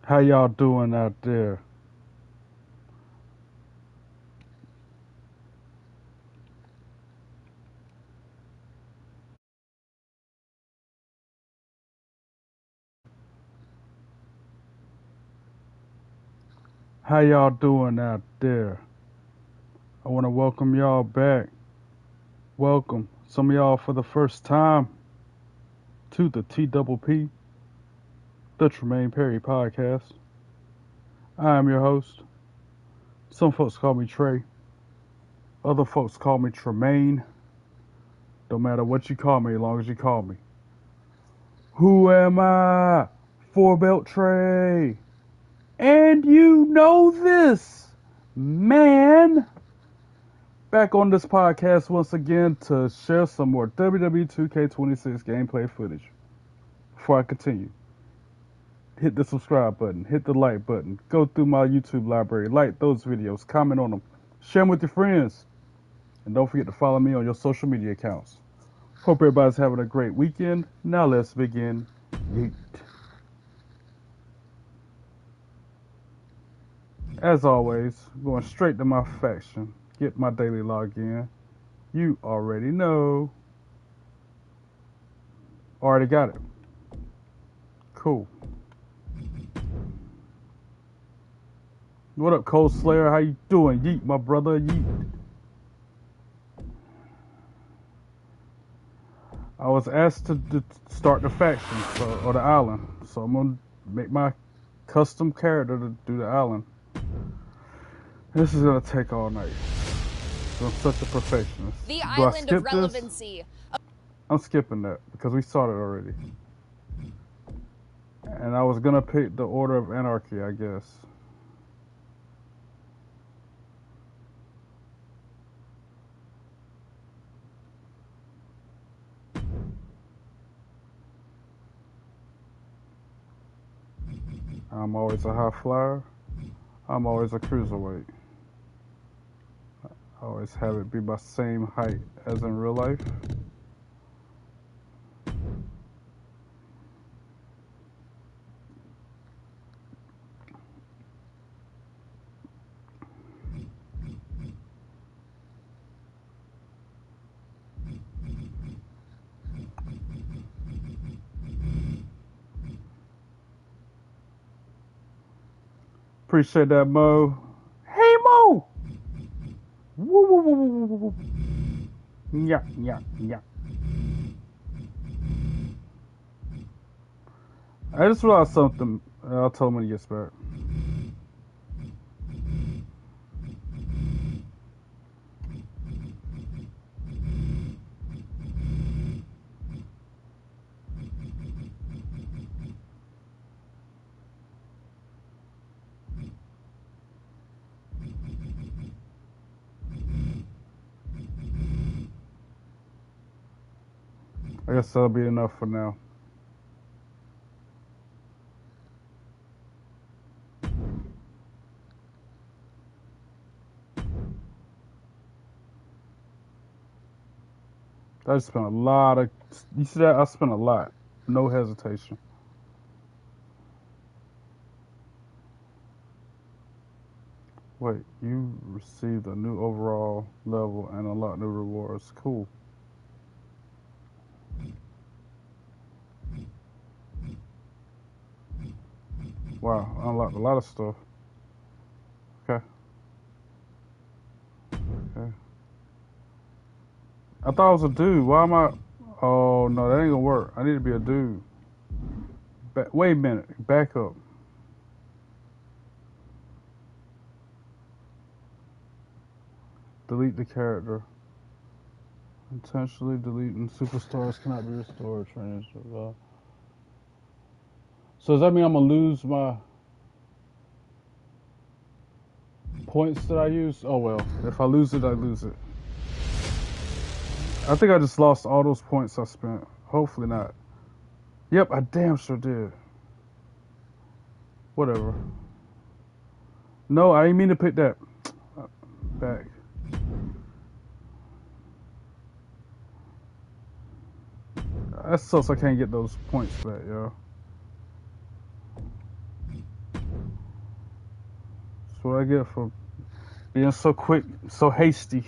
How y'all doing out there? How y'all doing out there? I want to welcome y'all back. Welcome some of y'all for the first time to the TPP, the Tremaine Perry podcast. I am your host. Some folks call me Trey. Other folks call me Tremaine. Don't matter what you call me as long as you call me. Who am I? Four Belt Trey. And you know this, man. Back on this podcast once again to share some more WWE 2K26 gameplay footage. Before I continue, hit the subscribe button, hit the like button, go through my YouTube library, like those videos, comment on them, share them with your friends, and don't forget to follow me on your social media accounts. Hope everybody's having a great weekend. Now let's begin. Yeet. As always, going straight to my faction, get my daily login. You already know. Already got it. Cool. What up, Cold Slayer? How you doing? Yeet, my brother. Yeet. I was asked to start the faction or the island, so I'm gonna make my custom character to do the island. This is gonna take all night. I'm such a perfectionist. The Do I island skip of relevancy. This? I'm skipping that because we started already. And I was gonna pick the Order of Anarchy, I guess. I'm always a high flyer. I'm always a cruiserweight. I always have it be my same height as in real life. Appreciate that, Mo. Hey, Mo! Woo, woo, woo, woo, woo, woo. Yeah, yeah, yeah. I just realized something. I'll tell him when he gets back. I guess that'll be enough for now. I just spent a lot of. You see that? I spent a lot. No hesitation. Wait, you received a new overall level and unlocked new rewards. Cool. Wow, I unlocked a lot of stuff. Okay. Okay. I thought I was a dude. Why am I? Oh no, that ain't gonna work. I need to be a dude. Wait a minute. Back up. Delete the character. Intentionally deleting superstars cannot be restored. So does that mean I'm gonna lose my points that I use? Oh well. If I lose it, I lose it. I think I just lost all those points I spent. Hopefully not. Yep, I damn sure did. Whatever. No, I didn't mean to pick that back. That sucks I can't get those points back, yo. what I get for being so quick, so hasty.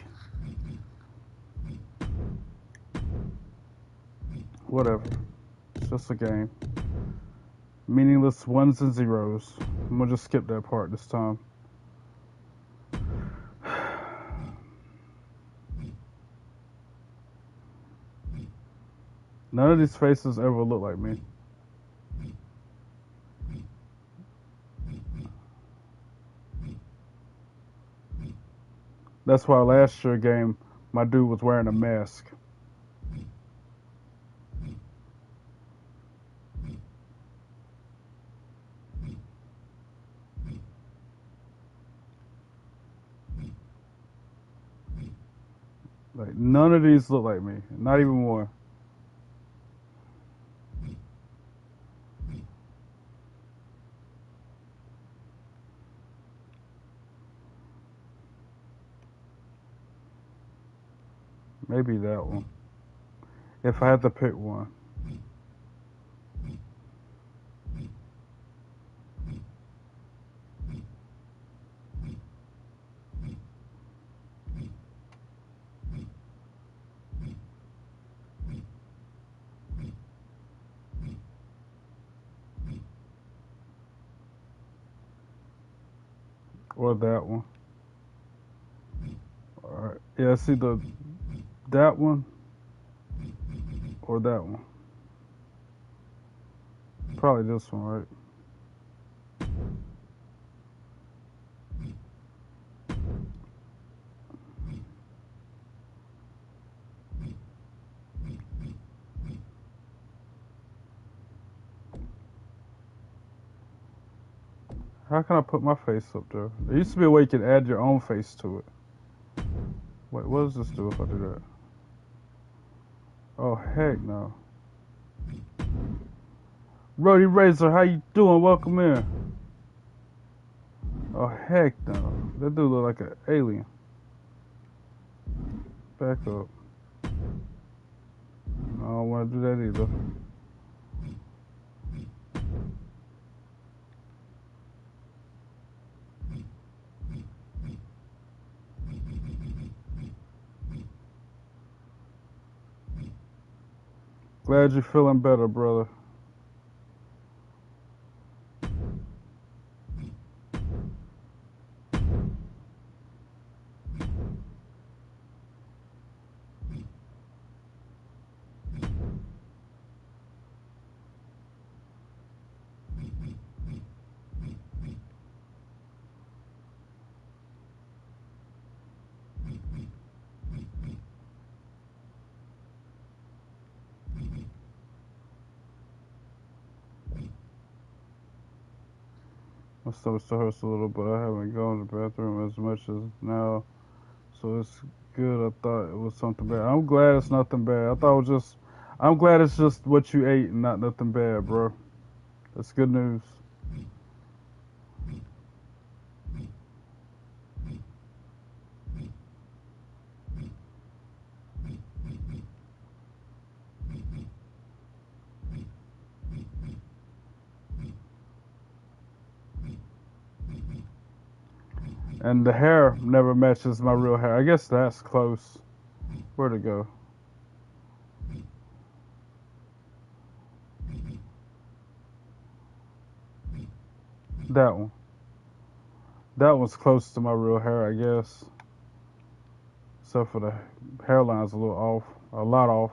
Whatever. It's just a game. Meaningless ones and zeros. I'm gonna just skip that part this time. None of these faces ever look like me. That's why last year game, my dude was wearing a mask. Like, none of these look like me. Not even one. Maybe that one. If I had to pick one. Or that one. Alright. Yeah, see that one or that one. Probably this one, right? How can I put my face up there? There used to be a way you could add your own face to it. Wait, what does this do if I do that? Oh, heck no. Roddy Razor, how you doing? Welcome in. Oh, heck no. That dude look like an alien. Back up. I don't want to do that either. Glad you're feeling better, brother. My stomach still hurts a little, but I haven't gone to the bathroom as much as now, so it's good. I thought it was something bad. I'm glad it's nothing bad. I thought it was just. I'm glad it's just what you ate and not nothing bad, bro. That's good news. And the hair never matches my real hair. I guess that's close. Where'd it go? That one. That one's close to my real hair, I guess. Except for the hairline's a little off. A lot off.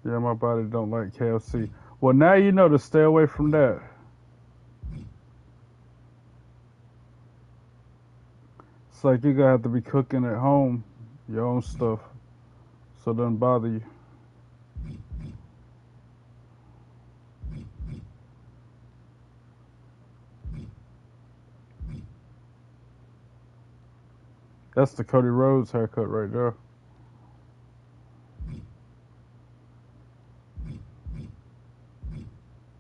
Yeah, my body don't like KFC. Well, now you know to stay away from that. It's like you're gonna have to be cooking at home your own stuff so it doesn't bother you. That's the Cody Rhodes haircut right there.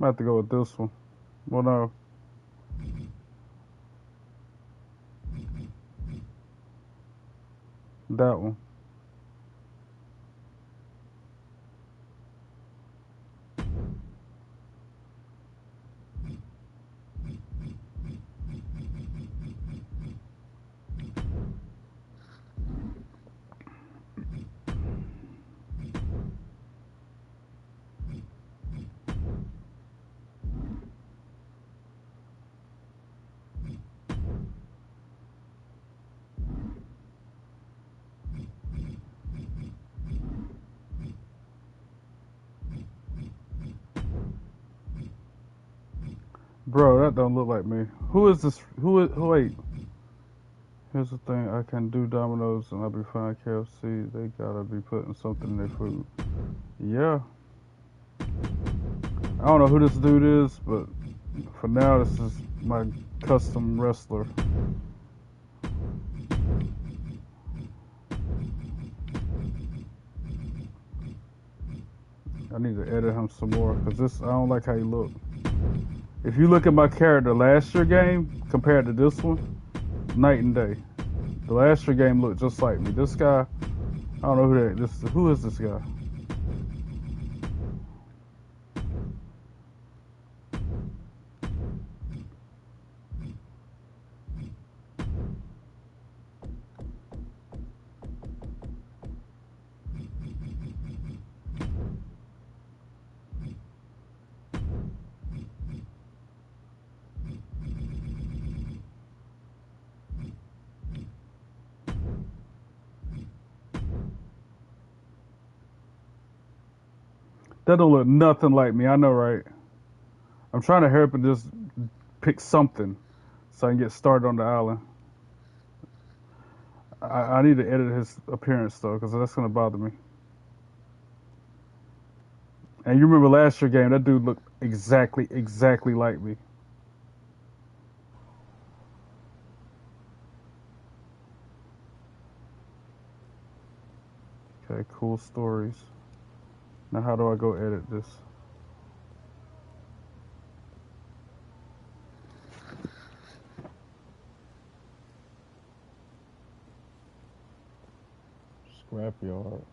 I have to go with this one. Well, no. That one. Bro, that don't look like me. Who is this? Wait. Here's the thing. I can do Domino's and I'll be fine. KFC, they gotta be putting something in their food. Yeah. I don't know who this dude is, but for now, this is my custom wrestler. I need to edit him some more because I don't like how he look. If you look at my character last year game compared to this one, night and day. The last year game looked just like me. This guy, I don't know who is this guy? That don't look nothing like me. I know, right? I'm trying to hurry up and just pick something so I can get started on the island. I need to edit his appearance though, because that's gonna bother me. And you remember last year game? That dude looked exactly like me. Okay, cool stories. Now how do I go edit this? Scrapyard.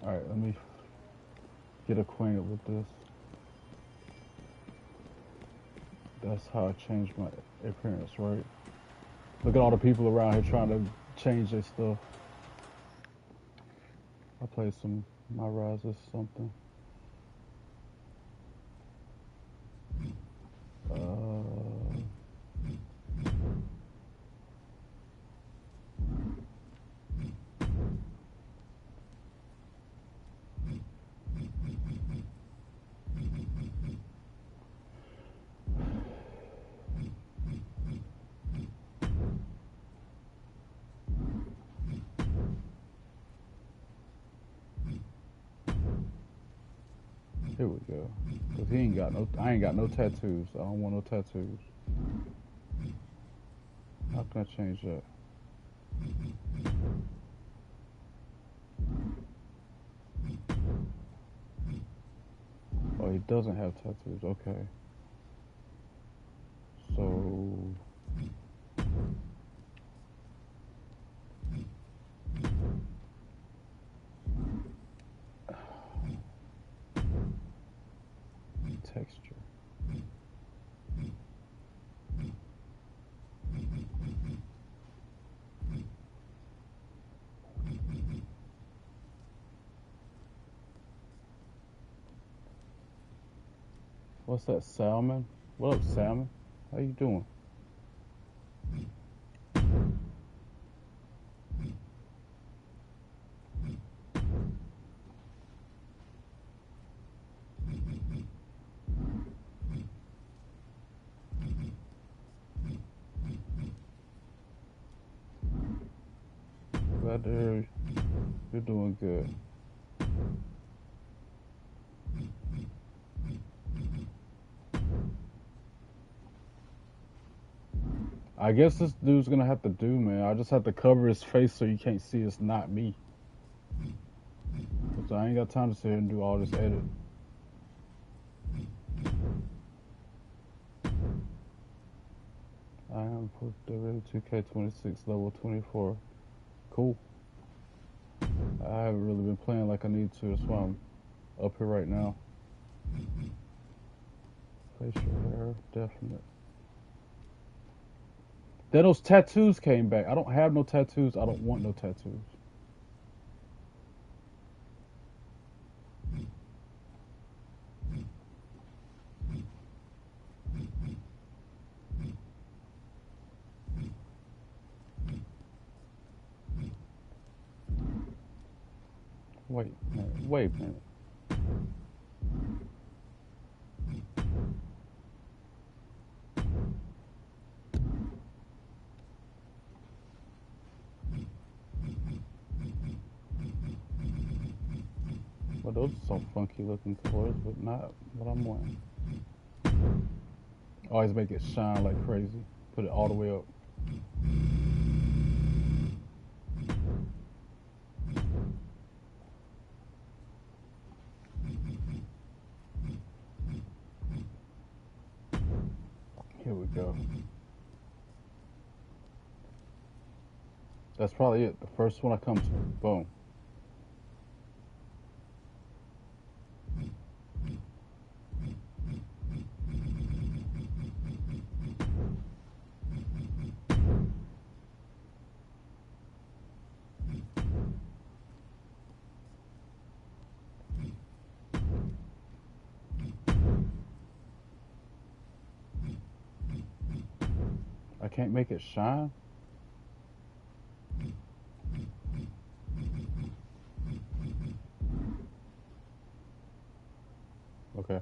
Alright, let me get acquainted with this. That's how I change my appearance, right? Look at all the people around here trying to change their stuff. I play some My Rises something. Here we go. Cause I ain't got no tattoos. I don't want no tattoos. How can I change that? Oh, he doesn't have tattoos. Okay. So texture. What's that, Salmon? What up, Salmon? How you doing? Glad to hear you're doing good. I guess this dude's gonna have to do, man. I just have to cover his face so you can't see it's not me. Cause I ain't got time to sit here and do all this edit. I am for WWE 2K26 level 24. Cool. I haven't really been playing like I need to. That's why I'm up here right now. Facial hair, definite. Then those tattoos came back. I don't have no tattoos. I don't want no tattoos. Wait a minute. Wait a minute. Well, those are some funky looking colors, but not what I'm wanting. Always make it shine like crazy. Put it all the way up. Here we go. That's probably it. The first one I come to. Boom. I can't make it shine? Okay.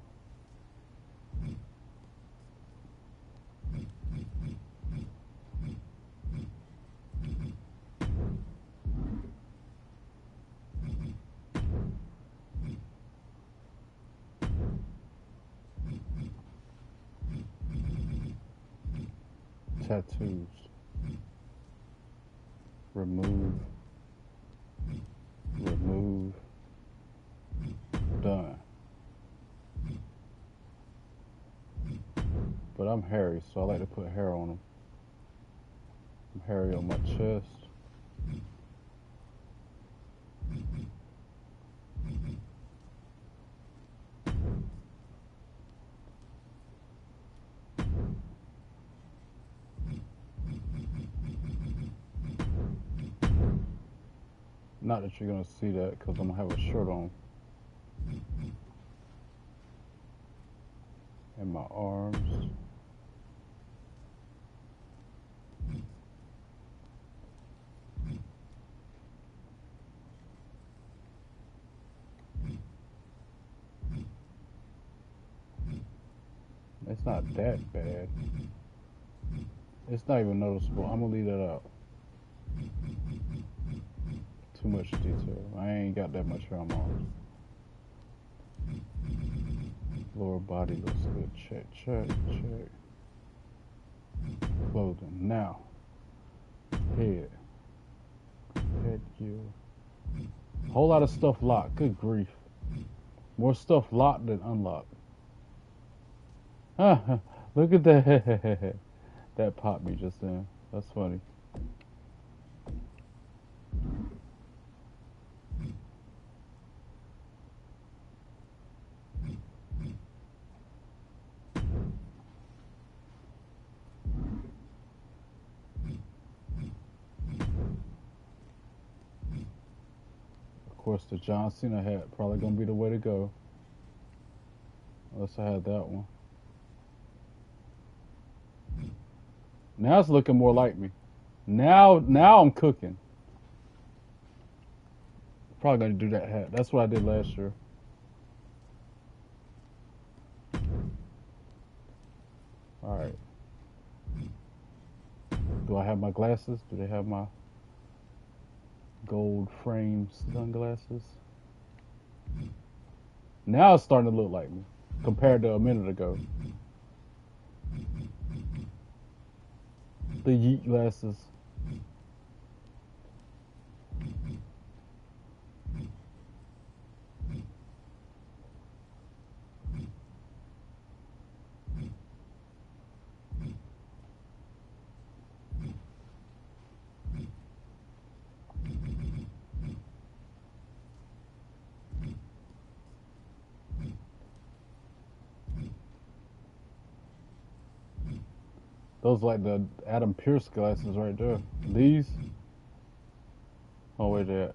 Tattoos. Remove. Remove. Done. But I'm hairy, so I like to put hair on them. I'm hairy on my chest. Not that you're gonna see that, because I'm gonna have a shirt on. And my arms. It's not that bad. It's not even noticeable. I'm gonna leave that out. Too much detail. I ain't got that much hair on my arms. Lower body looks good. Check, check, check. Clothing. Now. Head. Headgear. Whole lot of stuff locked. Good grief. More stuff locked than unlocked. Look at that. That popped me just then. That's funny. Of course, the John Cena hat probably gonna be the way to go. Unless I had that one. Now it's looking more like me. Now I'm cooking. Probably gonna do that hat. That's what I did last year. All right. Do I have my glasses? Do they have my gold frame sunglasses? Now it's starting to look like me compared to a minute ago. The Yeet glasses. Those like the Adam Pierce glasses right there. These? Oh wait, there.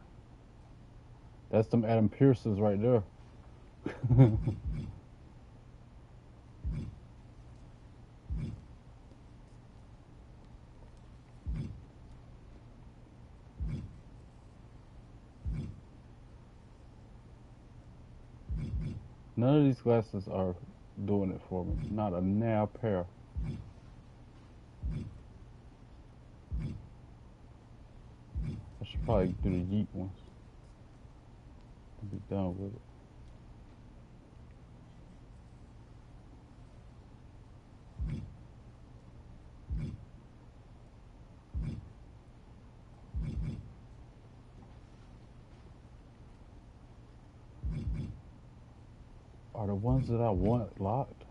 That's them Adam Pierces right there. None of these glasses are doing it for me. Not a nail pair. I should probably do the Yeet ones. I'll be done with it. Are the ones that I want locked?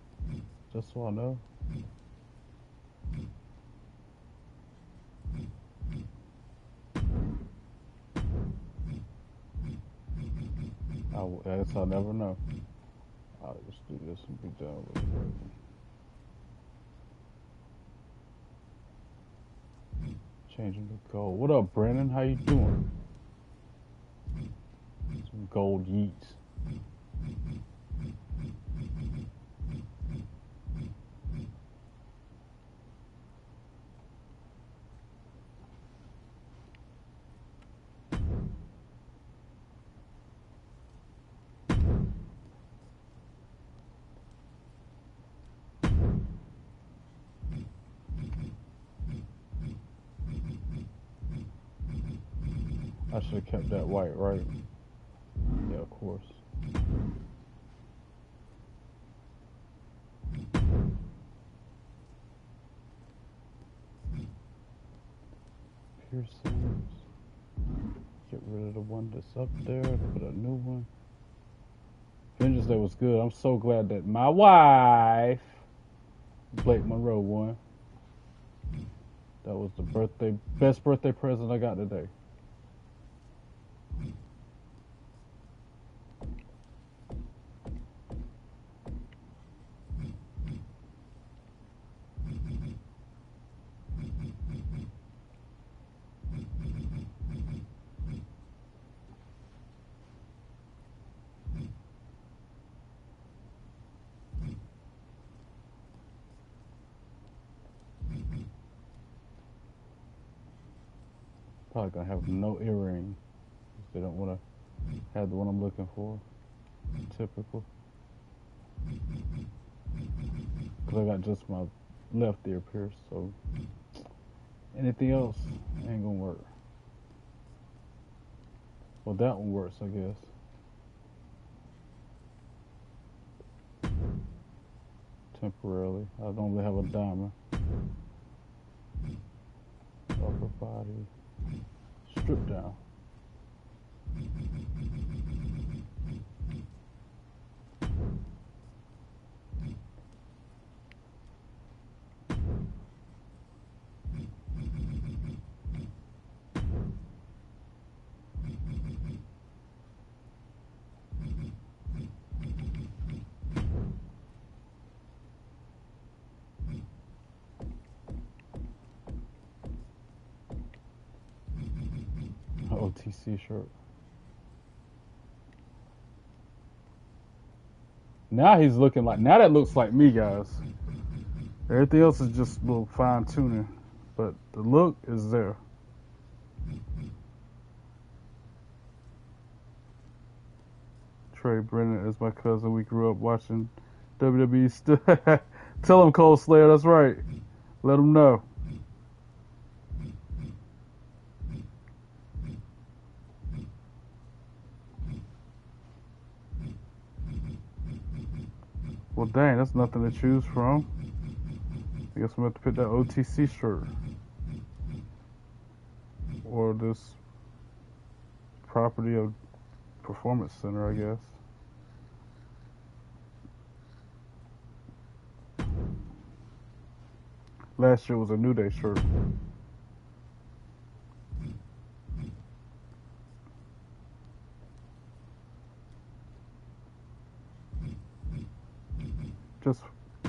Just so I know. I guess I'll never know. I'll just do this and be done with it. Changing the gold. What up, Brandon? How you doing? Some gold Yeets. I should have kept that white, right? Yeah, of course. Piercings. Get rid of the one that's up there. Put a new one. Vengeance Day was good. I'm so glad that my wife, Blake Monroe, won. That was the best birthday present I got today. Probably gonna have no earring. They don't want to have the one I'm looking for. Typical. Because I got just my left ear pierced, so anything else ain't gonna work. Well, that one works, I guess. Temporarily. I normally have a diamond. Upper body. Strip down. OTC shirt. Now he's looking like, now that looks like me, guys. Everything else is just a little fine tuning, but the look is there. Trey Brennan is my cousin. We grew up watching WWE. Tell him, Cold Slayer, that's right. Let him know. Well, dang, that's nothing to choose from. I guess I'm going to have to pick that OTC shirt. Or this property of Performance Center, I guess. Last year was a New Day shirt. Just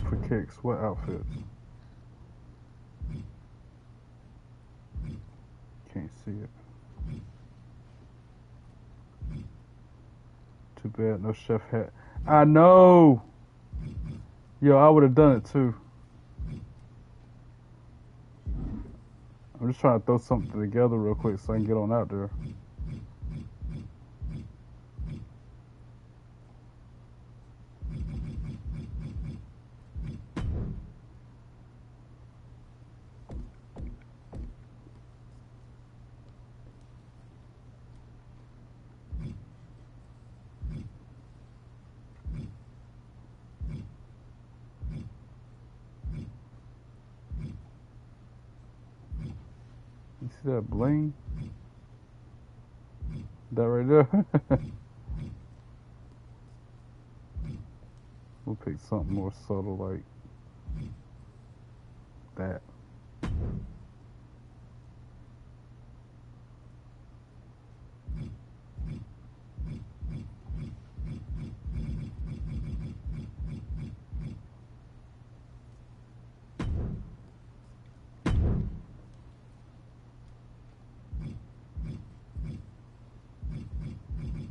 for kicks, what outfits? can't see it. Too bad, no chef hat. I know! Yo, I would have done it too. I'm just trying to throw something together real quick so I can get on out there. You see that bling? That right there? We'll pick something more subtle like that.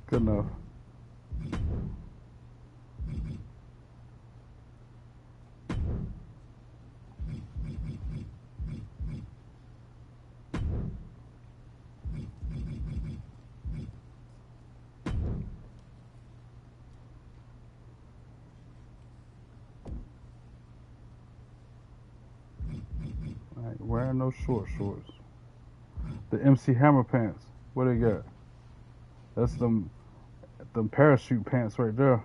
Good enough. I ain't wearing no shorts. The MC Hammer pants. What they got? That's them parachute pants right there.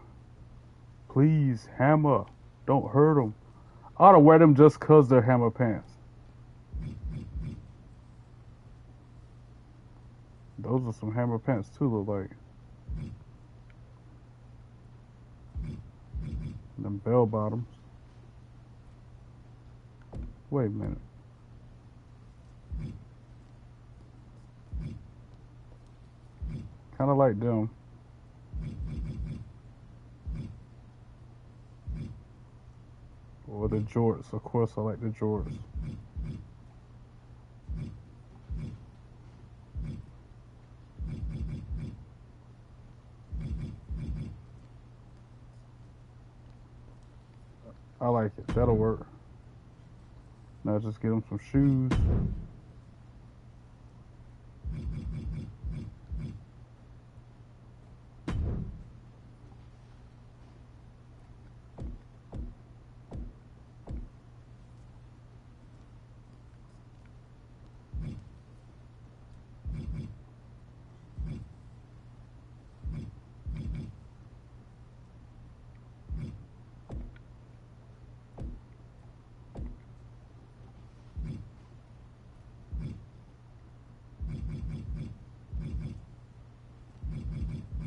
Please, Hammer. Don't hurt them. I ought to wear them just cause they're Hammer pants. Those are some Hammer pants too, look like. Them bell bottoms. Wait a minute. Kind of like them. Or the jorts. Of course, I like the jorts. I like it. That'll work. Now just get them some shoes.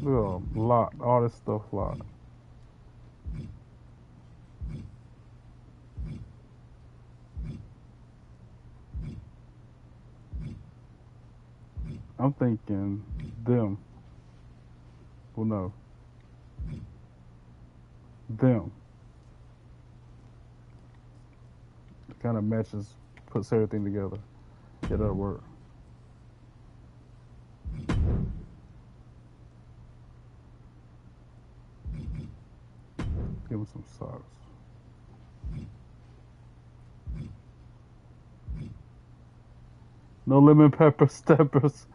Look, locked. All this stuff locked. I'm thinking them. Well, no. Them. It kind of matches, puts everything together. Yeah, that'll work. Give him some socks. No lemon pepper steppers.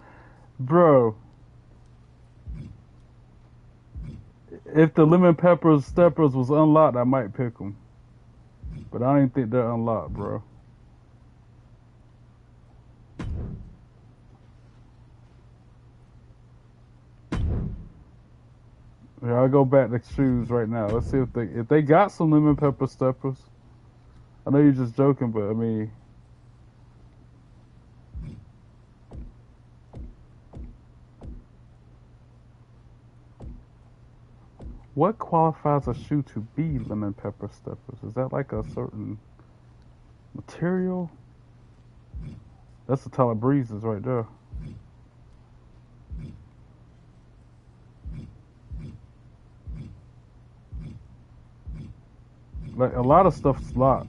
Bro. If the lemon pepper steppers was unlocked, I might pick them. But I don't even think they're unlocked, bro. Yeah, I'll go back to shoes right now. Let's see if they got some lemon pepper steppers. I know you're just joking, but I mean, what qualifies a shoe to be lemon pepper steppers? Is that like a certain material? That's the Tyler Breezes right there. Like a lot of stuff's locked.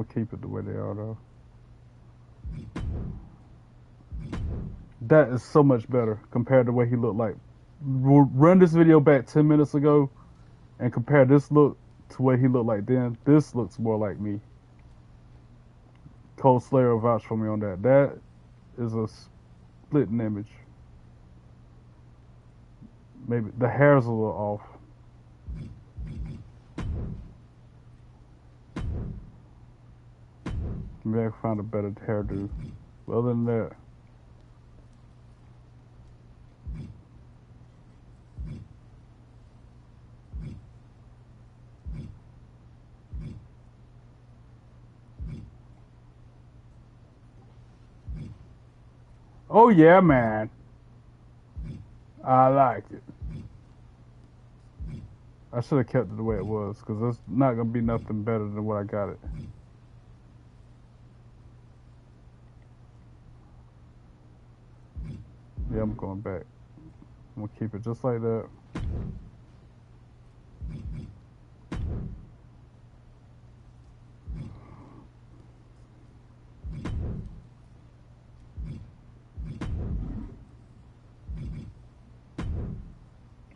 gonna keep it the way they are though. That is so much better compared to what he looked like. Run this video back 10 minutes ago and compare this look to what he looked like then. This looks more like me. Cold Slayer will vouch for me on that. That is a splitting image. Maybe the hair's a little off. Maybe I can find a better hairdo. But other than that, oh yeah, man. I like it. I should have kept it the way it was, because there's not going to be nothing better than what I got it. Yeah, I'm going back. I'm going to keep it just like that.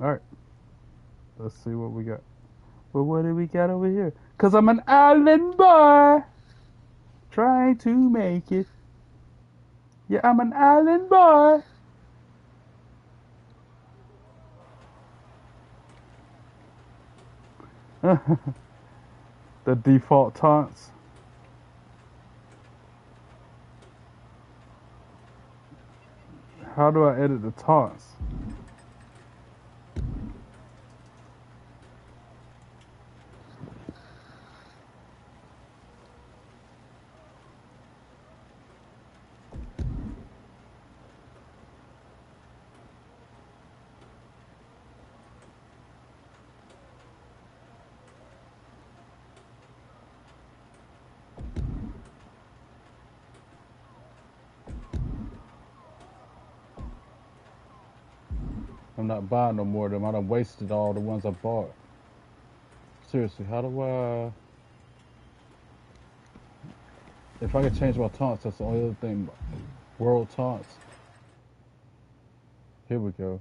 Alright. Let's see what we got. Well, what do we got over here? Because I'm an island boy trying to make it. Yeah, I'm an island boy. The default taunts. How do I edit the taunts? I'm not buying no more of them. I done wasted all the ones I bought. Seriously, how do I... If I could change my taunts, that's the only other thing. World taunts. Here we go.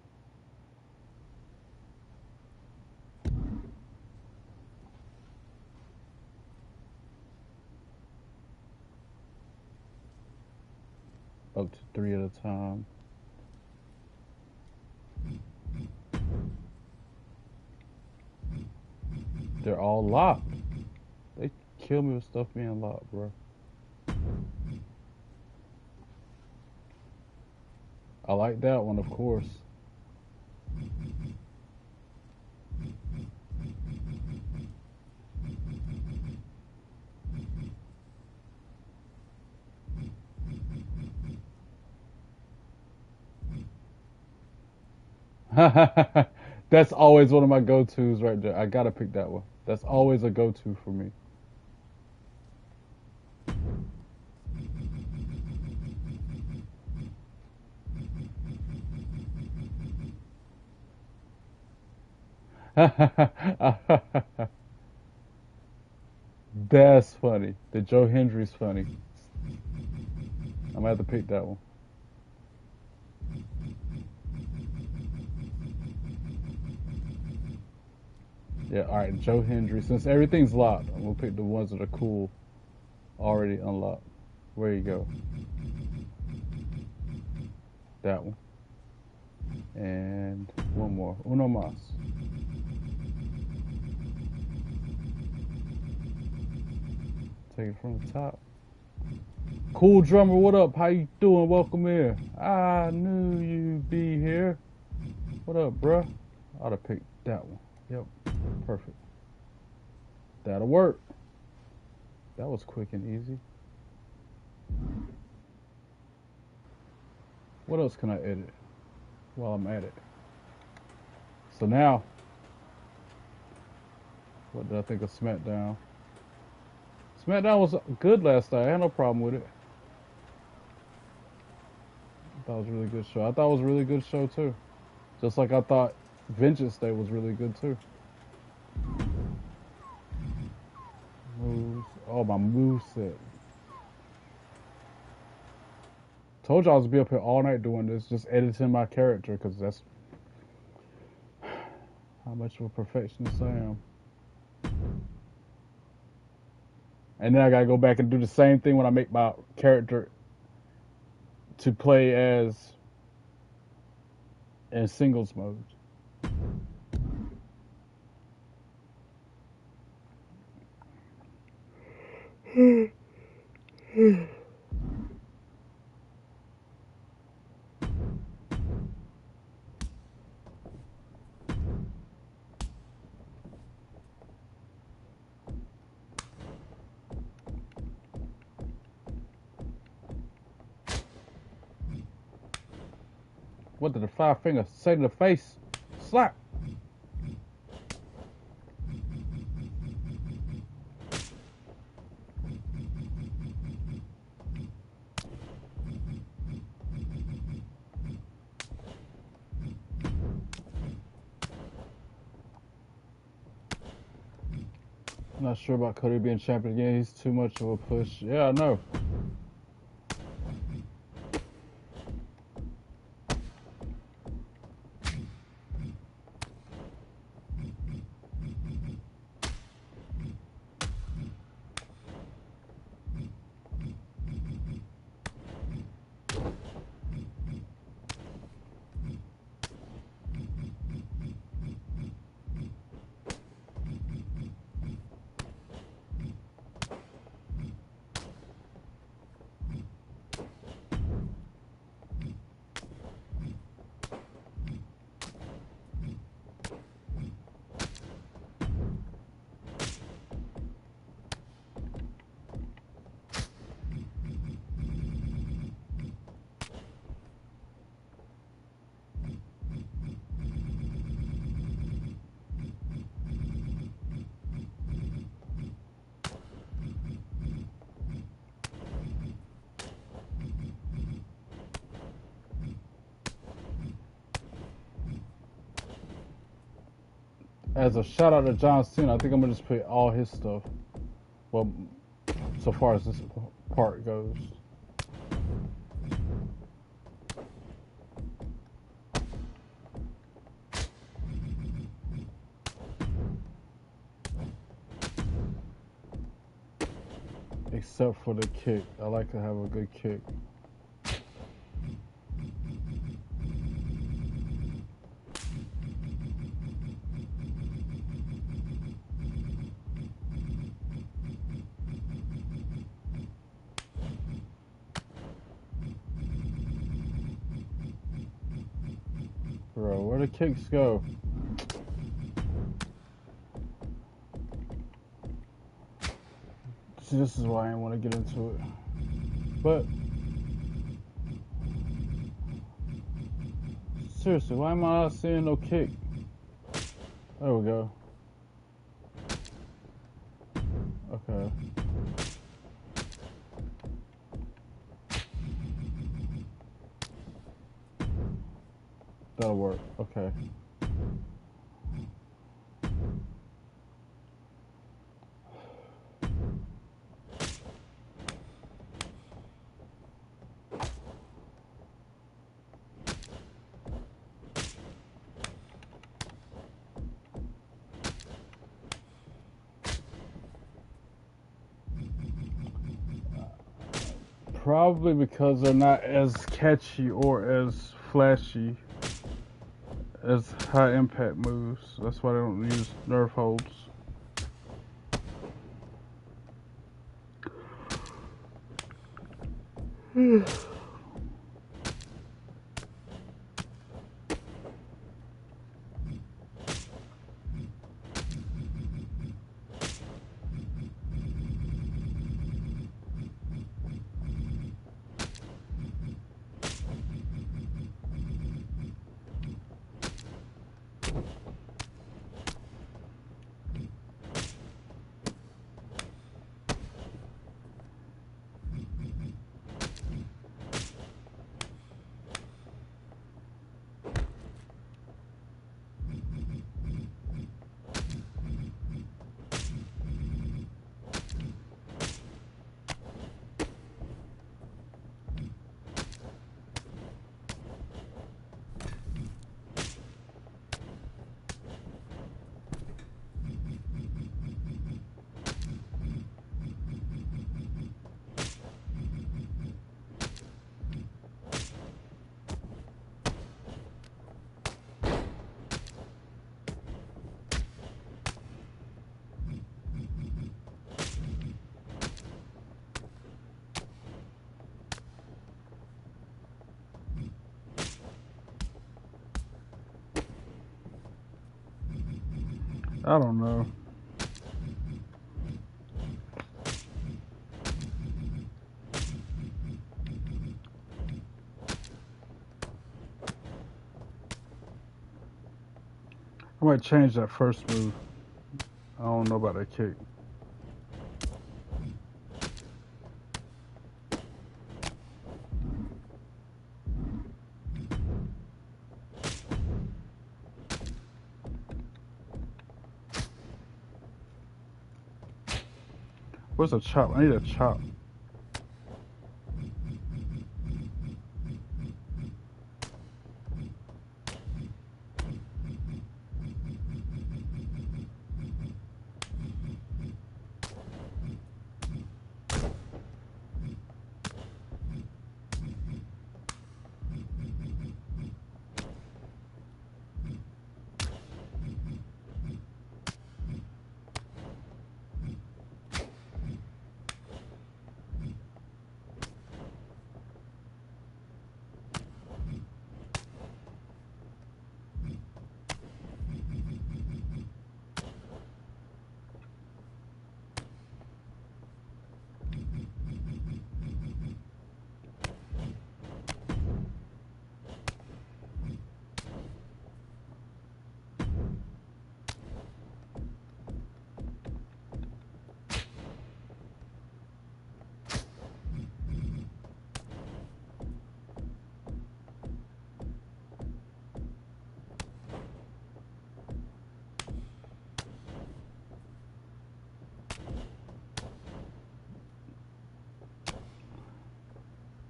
Up to 3 at a time. They're all locked. They kill me with stuff being locked, bro. I like that one, of course. That's always one of my go-tos right there. I gotta pick that one. That's always a go-to for me. That's funny. The Joe Hendry's funny. I'm gonna have to pick that one. Yeah, alright, Joe Hendry. Since everything's locked, I'm gonna pick the ones that are cool, already unlocked. Where you go? That one. And one more. Uno mas. Take it from the top. Cool drummer, what up? How you doing? Welcome here. I knew you'd be here. What up, bruh? I ought to pick that one. Yep, perfect. That'll work. That was quick and easy. What else can I edit while I'm at it? So now, what did I think of SmackDown? SmackDown was good last night. I had no problem with it. I thought it was a really good show. I thought it was a really good show too. Just like I thought Vengeance Day was really good too. Moves. Oh, my moveset. Told y'all I was be up here all night doing this, just editing my character, because that's how much of a perfectionist I am. And then I gotta go back and do the same thing when I make my character to play as in singles mode. What did the 5 finger say to the face? Slap! I'm not sure about Cody being champion again. He's too much of a push. Yeah, I know. As a shout out to John Cena, I think I'm gonna just play all his stuff. Well, so far as this part goes. Except for the kick. I like to have a good kick. Bro, where the kicks go? See, this is why I didn't want to get into it. But seriously, why am I not seeing no kick? There we go. Okay. That'll work. Okay. Probably because they're not as catchy or as flashy as high impact moves. That's why they don't use nerve holds. I don't know. I might change that first move. I don't know about that kick. Where's a chop? I need a chop.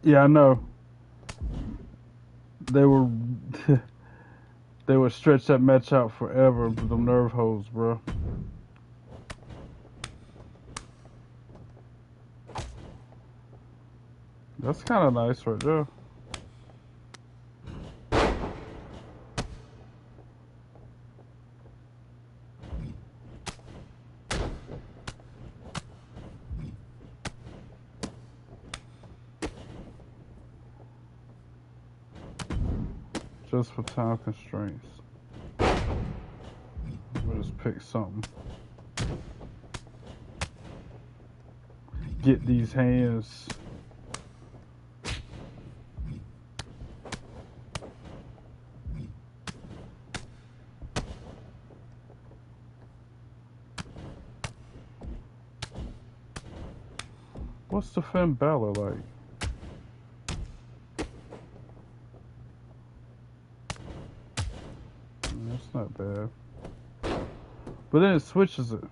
Yeah, I know. They were they would stretch that match out forever with them nerve holes, bro. That's kind of nice right there. Just for time constraints. We'll just pick something. Get these hands. What's the Finn Balor like? That's not bad. But then it switches it.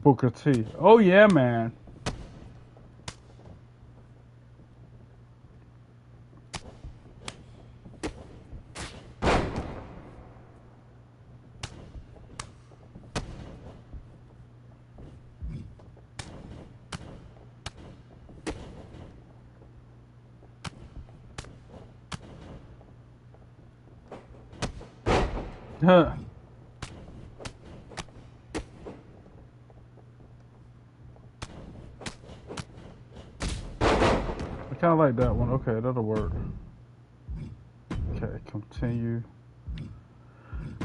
Booker T. Oh yeah, man. Huh. I kind of like that one. Okay, that'll work. Okay, continue.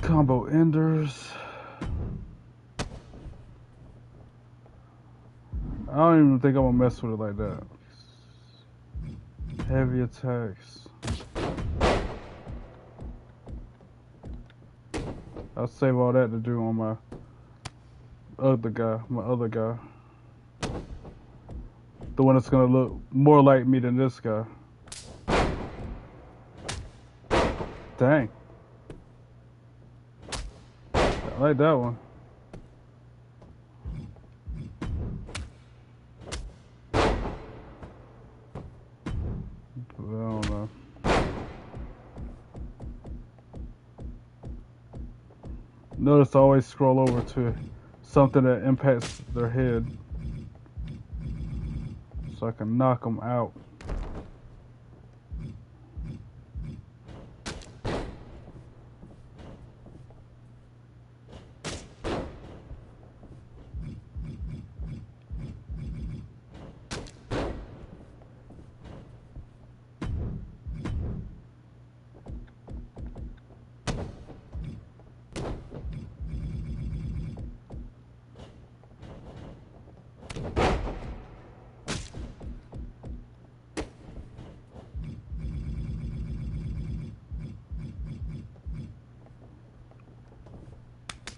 Combo enders. I don't even think I'm gonna mess with it like that. Heavy attacks. I'll save all that to do on my other guy. The one that's gonna look more like me than this guy. Dang. I like that one. But I don't know. Notice to always scroll over to something that impacts their head so I can knock them out.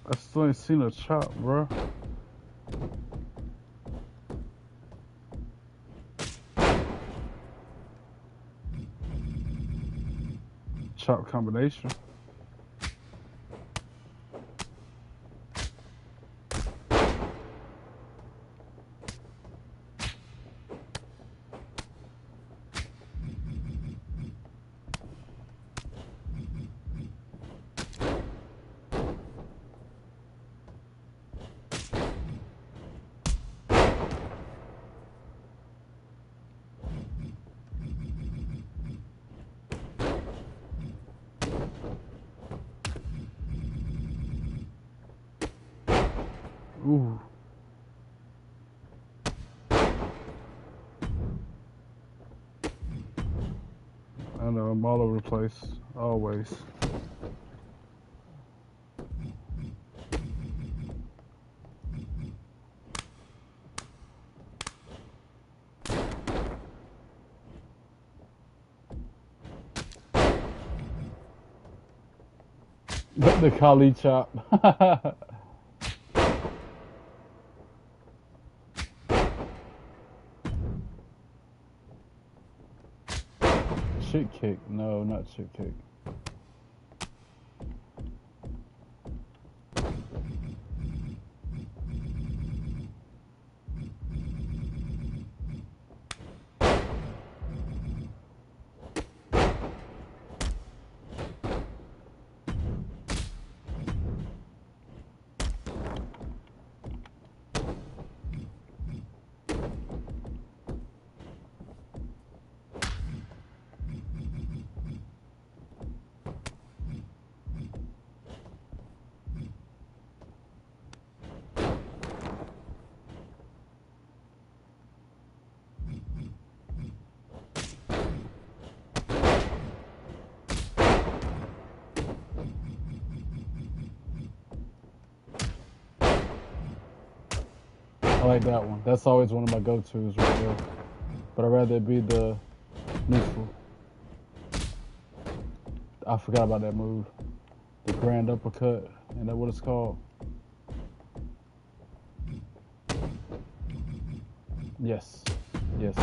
I still ain't seen a chop, bro. Chop combination. Ooh. I know, I'm all over the place. Always. The Kali chop. Chick kick. No, not chick kick. I like that one. That's always one of my go-tos right there. But I'd rather it be the neutral. I forgot about that move. The grand uppercut. Isn't that what it's called? Yes. Yes.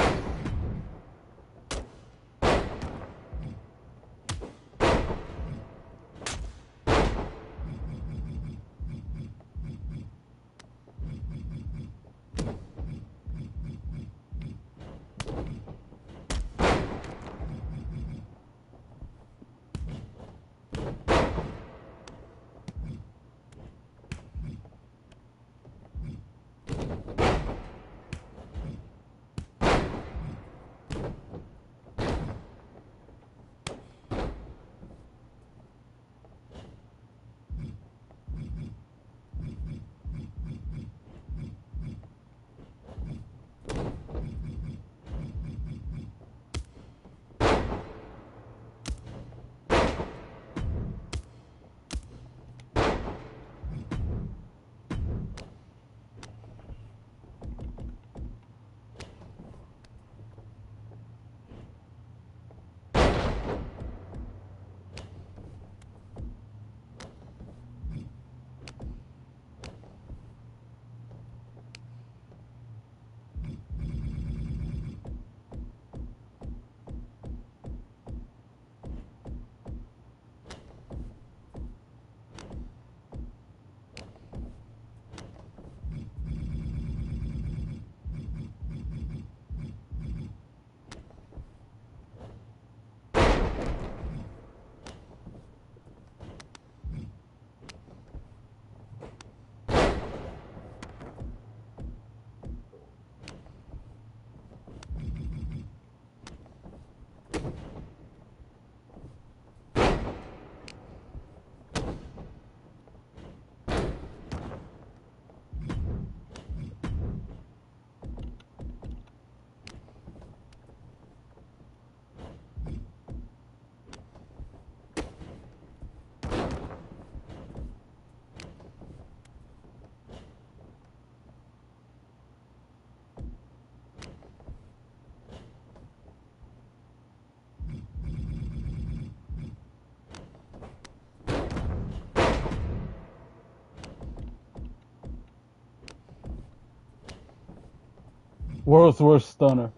World's worst stunner.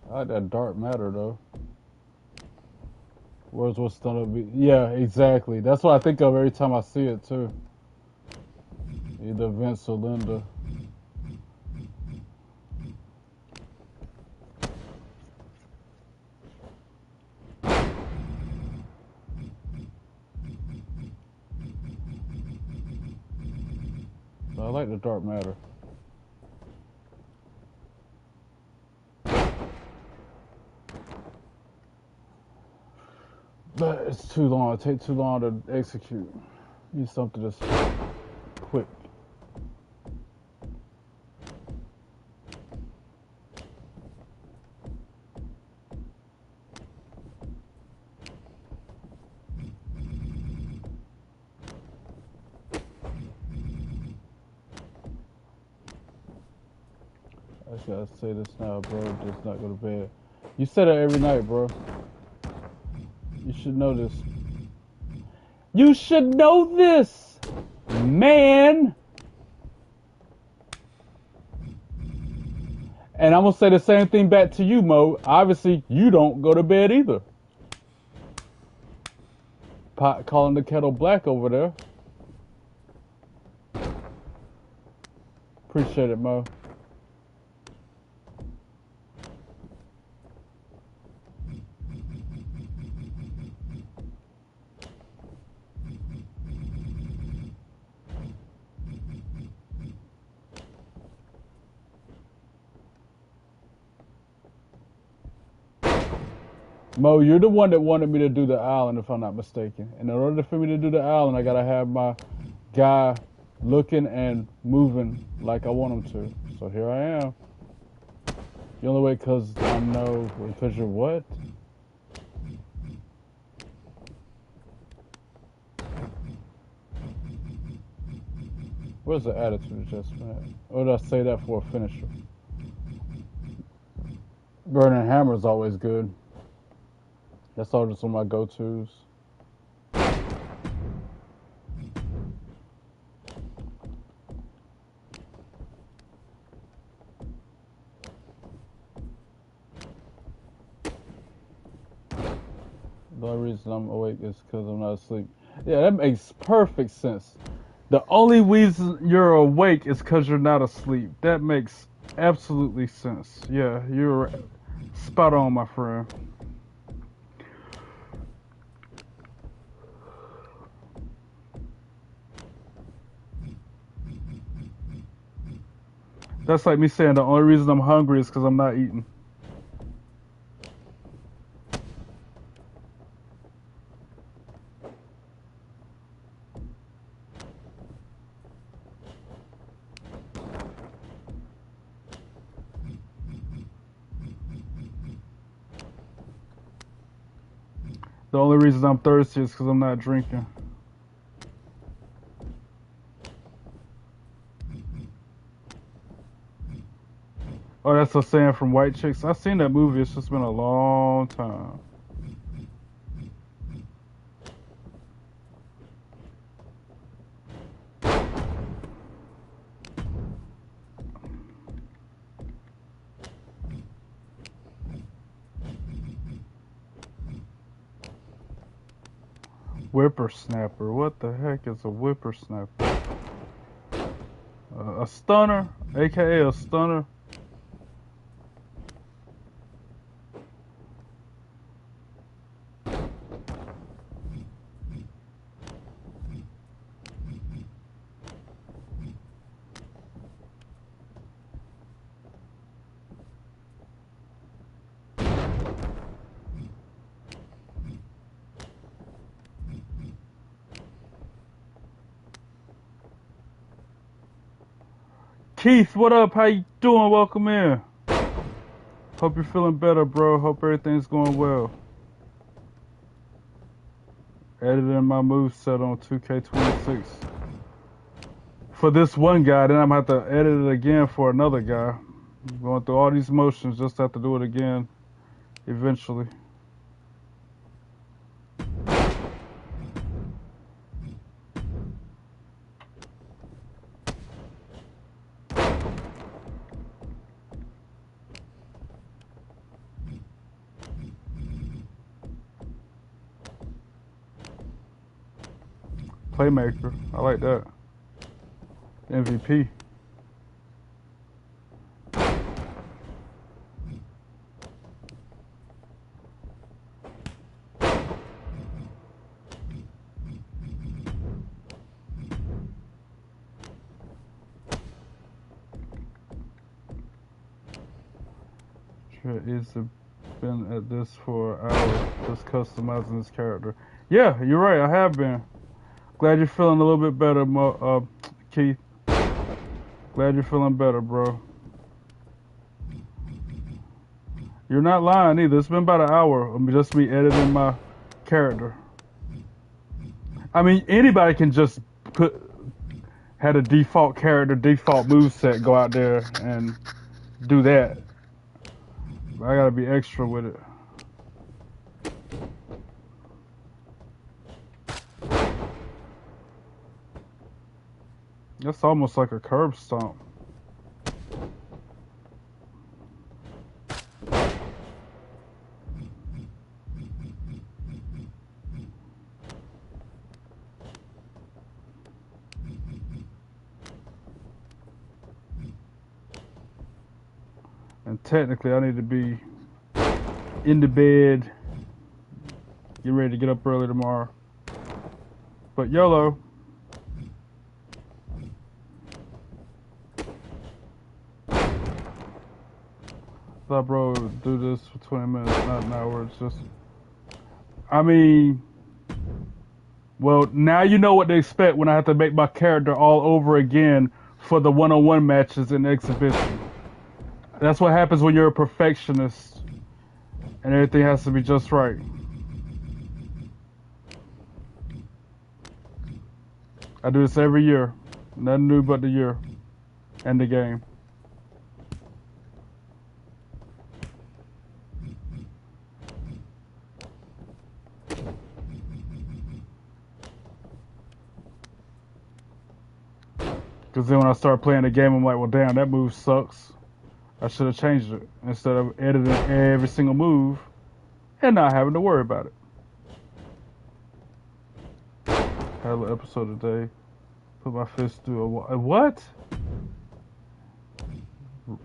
I like that dark matter though. World's worst stunner. Yeah, exactly. That's what I think of every time I see it too. Either Vince or Linda. But I like the dark matter. But it's too long. It takes too long to execute. Need something that's quick. I just gotta say this now, bro. Just not go to bed. You say that every night, bro. You should know this. You should know this, man. And I'm gonna say the same thing back to you, Mo. Obviously, you don't go to bed either. Pot calling the kettle black over there. Appreciate it, Mo. Mo, you're the one that wanted me to do the island, if I'm not mistaken. And in order for me to do the island, I gotta have my guy looking and moving like I want him to. So here I am. The only way, because I know, because you're what? Where's the attitude adjustment? Or did I say that for a finisher? Burning Hammer is always good. That's all just one of my go-tos. The only reason I'm awake is because I'm not asleep. Yeah, that makes perfect sense. The only reason you're awake is because you're not asleep. That makes absolutely sense. Yeah, you're spot on, my friend. That's like me saying the only reason I'm hungry is because I'm not eating. The only reason I'm thirsty is because I'm not drinking. Oh, that's a saying from White Chicks. I've seen that movie. It's just been a long time. Whippersnapper. What the heck is a whippersnapper? A stunner, aka a stunner. Keith, what up? How you doing? Welcome in. Hope you're feeling better, bro. Hope everything's going well. Editing my moveset on 2K26. For this one guy, then I'm going to have to edit it again for another guy. I'm going through all these motions, just have to do it again eventually. Playmaker, I like that. MVP. He's been at this for hours, just customizing his character. Yeah, you're right, I have been. Glad you're feeling a little bit better, Keith. Glad you're feeling better, bro. You're not lying either. It's been about an hour of just me editing my character. I mean, anybody can just had a default character, default moveset, go out there and do that. But I gotta be extra with it. That's almost like a curb stomp. And technically, I need to be in the bed, get ready to get up early tomorrow. But YOLO. Thought bro would do this for 20 minutes, not an hour. It's just, I mean, well, now you know what to expect when I have to make my character all over again for the one-on-one matches in the exhibition. That's what happens when you're a perfectionist and everything has to be just right. I do this every year. Nothing new but the year and the game. Because then when I start playing the game, I'm like, well, damn, that move sucks. I should have changed it instead of editing every single move and not having to worry about it. Had a little episode today. Put my fist through a what?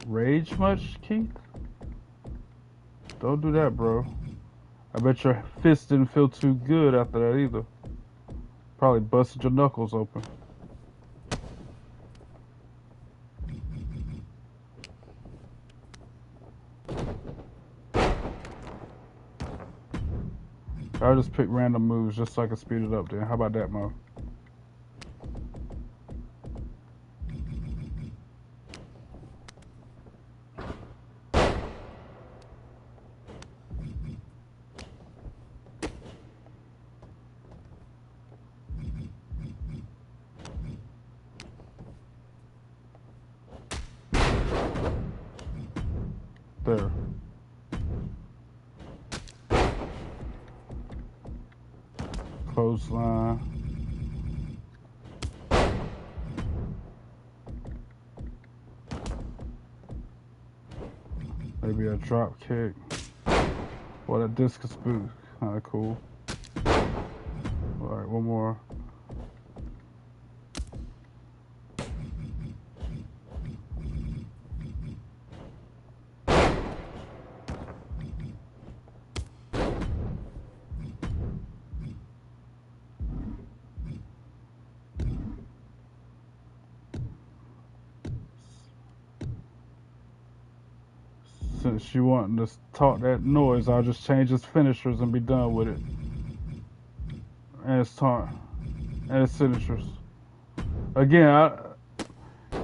Rage much, Keith? Don't do that, bro. I bet your fist didn't feel too good after that either. Probably busted your knuckles open. I'll just pick random moves just so I can speed it up then. How about that, Mo? There. Clothesline. Maybe a drop kick. Or a discus boot. Kinda cool. Alright, one more. Since you want to talk that noise, I'll just change his finishers and be done with it. And his taunt. And his signatures. Again,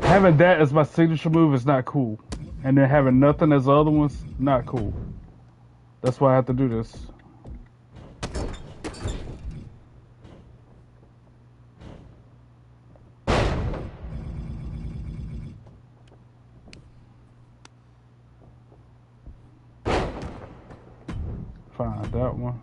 Having that as my signature move is not cool. And then having nothing as the other ones, not cool. That's why I have to do this. Find that one.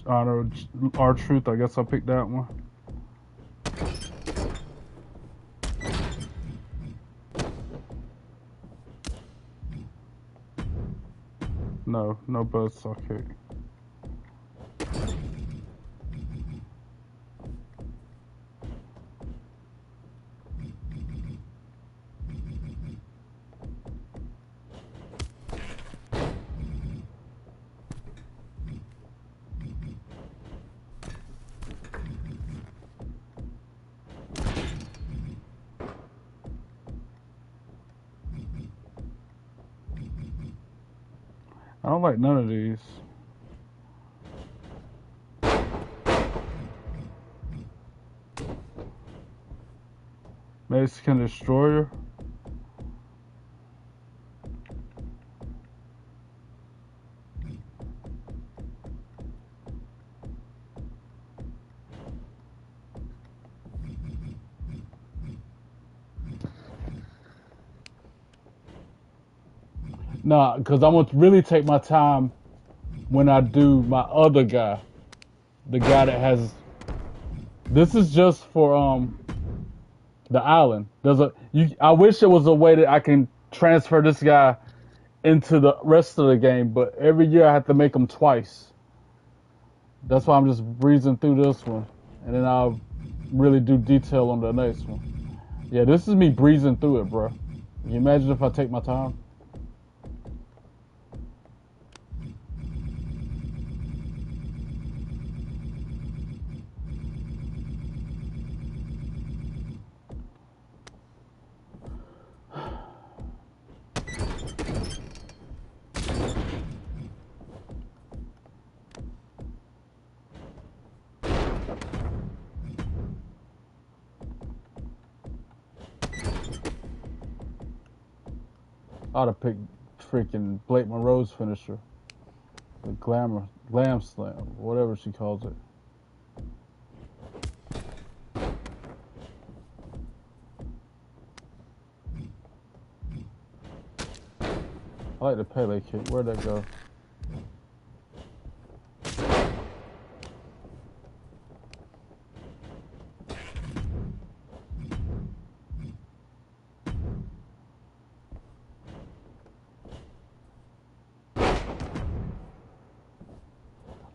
Honor our truth. I guess I'll pick that one. No, no buzzsaw kick. I don't like none of these. Mexican Destroyer. Nah, because I'm going to really take my time when I do my other guy. The guy that has... This is just for the island. I wish there was a way that I can transfer this guy into the rest of the game, but every year I have to make him twice. That's why I'm just breezing through this one. And then I'll really do detail on the next one. Yeah, this is me breezing through it, bro. Can you imagine if I take my time? I ought to pick freaking Blake Monroe's finisher. The Glam Slam, whatever she calls it. I like the Pele kick. Where'd that go?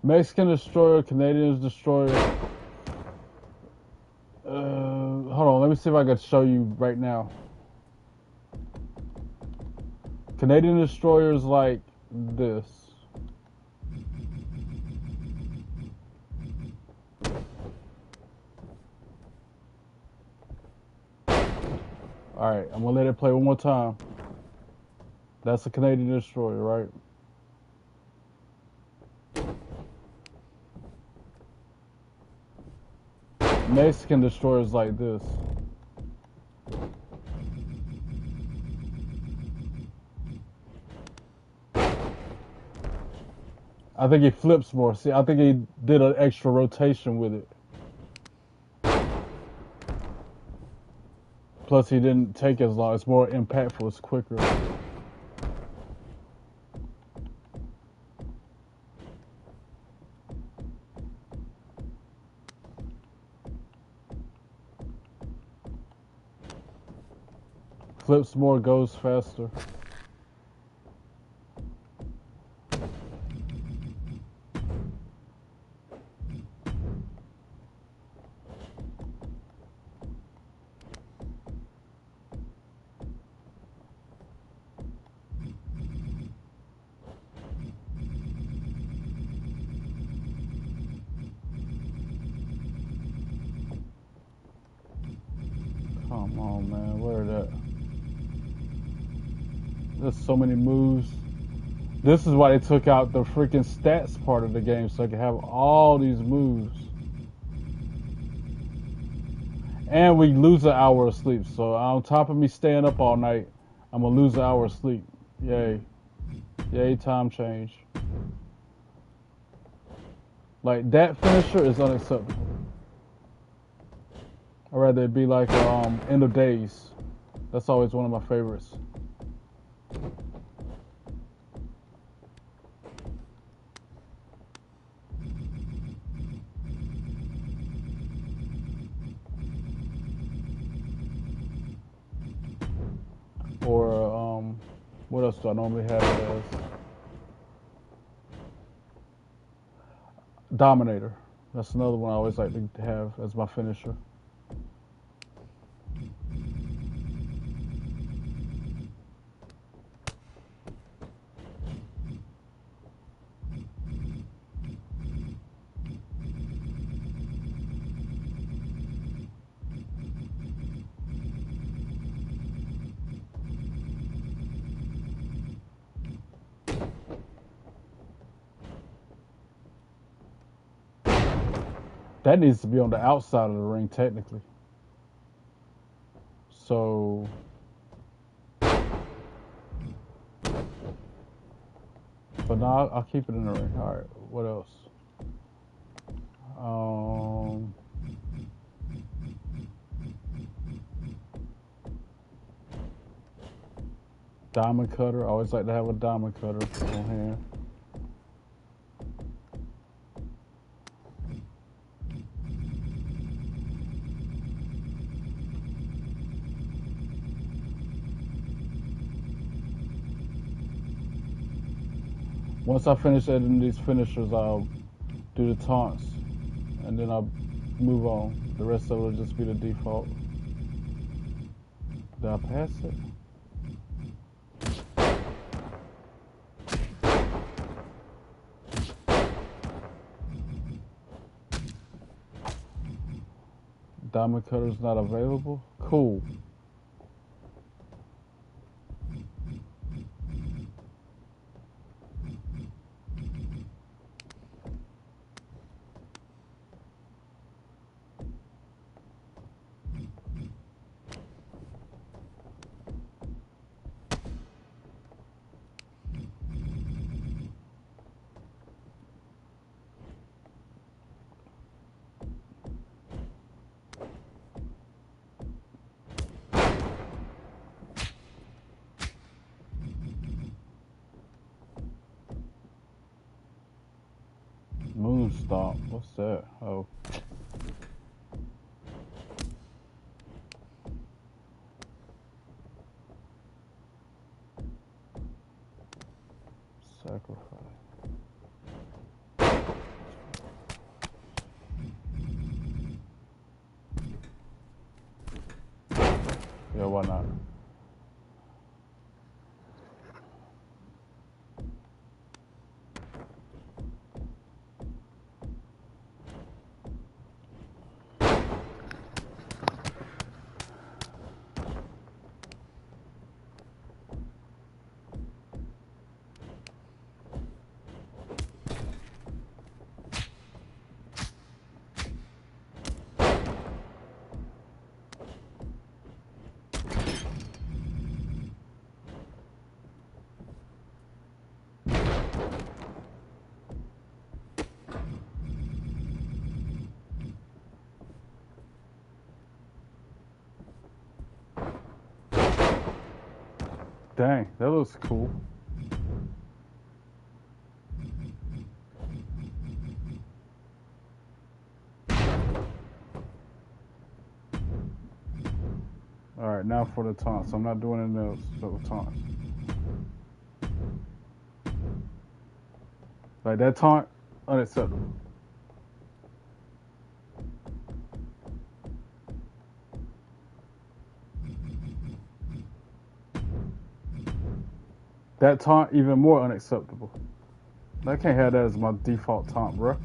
Mexican Destroyer, Canadian Destroyer. Hold on, let me see if I can show you right now. Canadian Destroyer is like this. Alright, I'm gonna let it play one more time. That's a Canadian Destroyer, right? Mexican Destroyers like this. I think he flips more. See, I think he did an extra rotation with it. Plus, he didn't take as long. It's more impactful. It's quicker. Flips more, goes faster. on, man. Where are that? There's so many moves. This is why they took out the freaking stats part of the game, so I could have all these moves. And we lose an hour of sleep. So on top of me staying up all night, I'm gonna lose an hour of sleep. Yay. Yay, time change. Like, that finisher is unacceptable. I'd rather it be like End of Days. That's always one of my favorites. Or what else do I normally have it as? Dominator. That's another one I always like to have as my finisher. That needs to be on the outside of the ring, technically. So, but now I'll keep it in the ring. All right, what else? Diamond cutter. I always like to have a diamond cutter on hand. Once I finish editing these finishers, I'll do the taunts, and then I'll move on. The rest of it will just be the default. Did I pass it? Diamond cutter's not available? Cool. Moon Stomp. What's that? Oh. Sacrifice. Yeah, why not? Dang, that looks cool. Alright, now for the taunts. I'm not doing anything else for the taunts. Like, that taunt, unacceptable. That taunt, even more unacceptable. I can't have that as my default taunt, bro.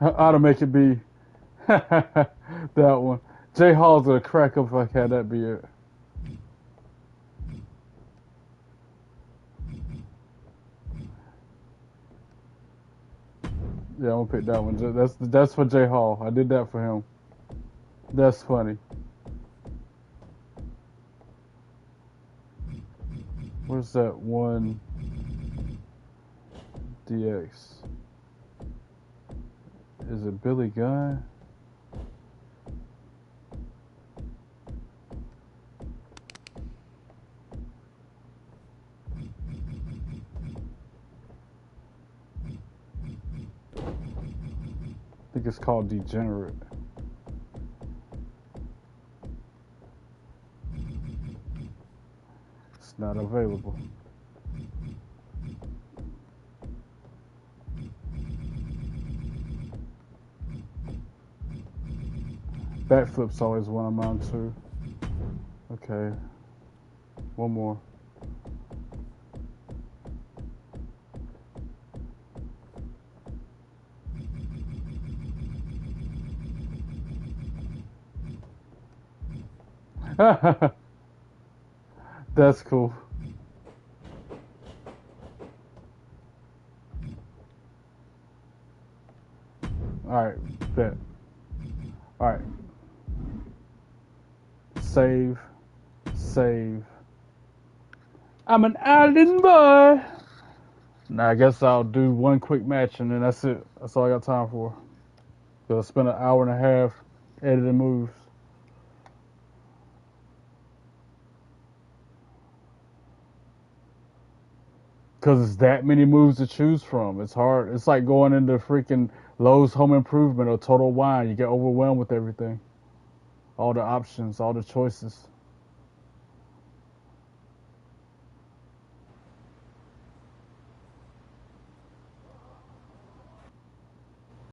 How to make it be that one. Jay Hall's gonna crack up if I had that be it. Yeah, I'm gonna pick that one. That's for Jay Hall. I did that for him. That's funny. Where's that one DX? Is it Billy Gunn? I think it's called Degenerate. It's not available. Backflip's always one of mine too. Okay. One more. That's cool. Alright, bet. Alright. Save. Save. I'm an island boy. Now I guess I'll do one quick match and then that's it. That's all I got time for. Cause I spent an hour and a half editing moves. Cause it's that many moves to choose from. It's hard. It's like going into freaking Lowe's Home Improvement or Total Wine. You get overwhelmed with everything. All the options, all the choices.